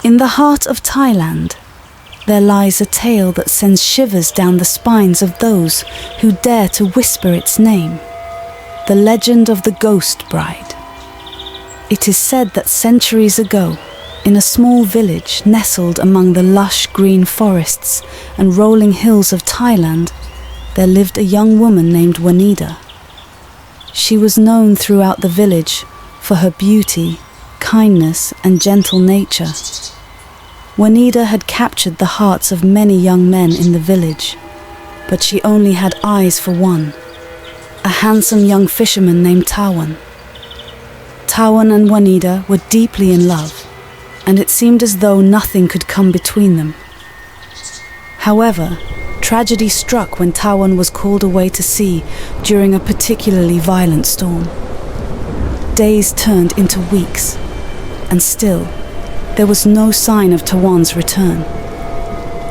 In the heart of Thailand, there lies a tale that sends shivers down the spines of those who dare to whisper its name. The legend of the Ghost Bride. It is said that centuries ago, in a small village nestled among the lush green forests and rolling hills of Thailand, there lived a young woman named Wanida. She was known throughout the village for her beauty, kindness, and gentle nature. Wanida had captured the hearts of many young men in the village, but she only had eyes for one, a handsome young fisherman named Tawan. Tawan and Wanida were deeply in love, and it seemed as though nothing could come between them. However, tragedy struck when Tawan was called away to sea during a particularly violent storm. Days turned into weeks, and still, there was no sign of Tawan's return.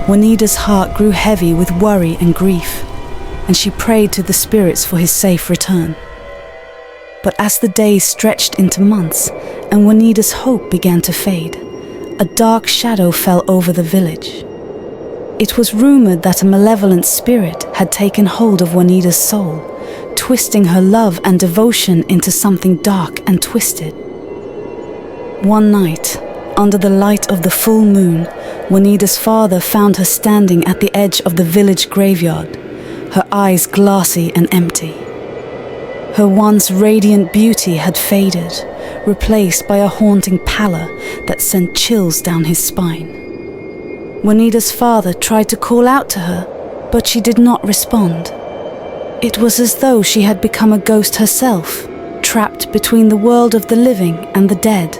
Wanida's heart grew heavy with worry and grief, and she prayed to the spirits for his safe return. But as the days stretched into months and Wanida's hope began to fade, a dark shadow fell over the village. It was rumored that a malevolent spirit had taken hold of Wanida's soul, twisting her love and devotion into something dark and twisted. One night, under the light of the full moon, Wanida's father found her standing at the edge of the village graveyard, her eyes glassy and empty. Her once radiant beauty had faded, replaced by a haunting pallor that sent chills down his spine. Wanida's father tried to call out to her, but she did not respond. It was as though she had become a ghost herself, trapped between the world of the living and the dead.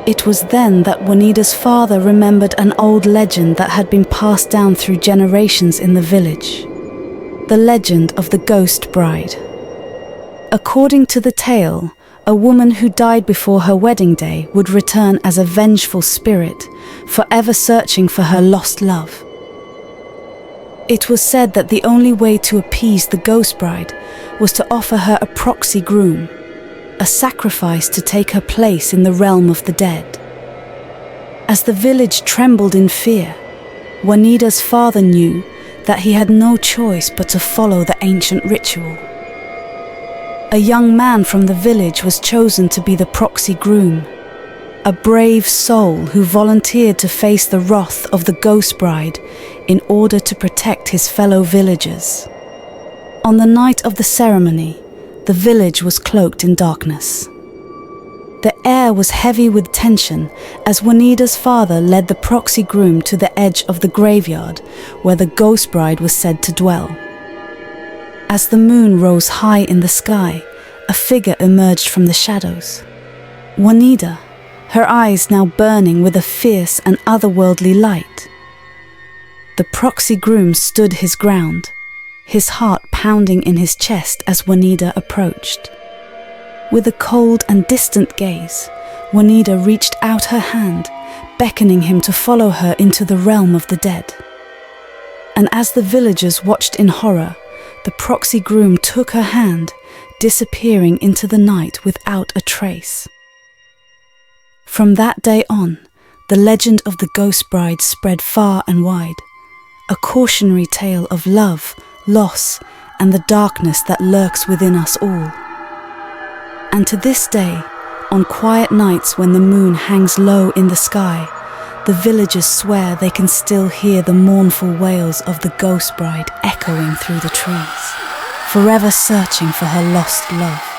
It was then that Wanida's father remembered an old legend that had been passed down through generations in the village. The legend of the Ghost Bride. According to the tale, a woman who died before her wedding day would return as a vengeful spirit, forever searching for her lost love. It was said that the only way to appease the Ghost Bride was to offer her a proxy groom, a sacrifice to take her place in the realm of the dead. As the village trembled in fear, Wanida's father knew that he had no choice but to follow the ancient ritual. A young man from the village was chosen to be the proxy groom, a brave soul who volunteered to face the wrath of the Ghost Bride in order to protect his fellow villagers. On the night of the ceremony, the village was cloaked in darkness. The air was heavy with tension as Wanida's father led the proxy groom to the edge of the graveyard where the Ghost Bride was said to dwell. As the moon rose high in the sky, a figure emerged from the shadows. Wanida, her eyes now burning with a fierce and otherworldly light. The proxy groom stood his ground, his heart pounding in his chest as Wanida approached. With a cold and distant gaze, Wanida reached out her hand, beckoning him to follow her into the realm of the dead. And as the villagers watched in horror, the proxy groom took her hand, disappearing into the night without a trace. From that day on, the legend of the Ghost Bride spread far and wide, a cautionary tale of love, loss, and the darkness that lurks within us all. And to this day, on quiet nights when the moon hangs low in the sky, the villagers swear they can still hear the mournful wails of the Ghost Bride echoing through the trees, forever searching for her lost love.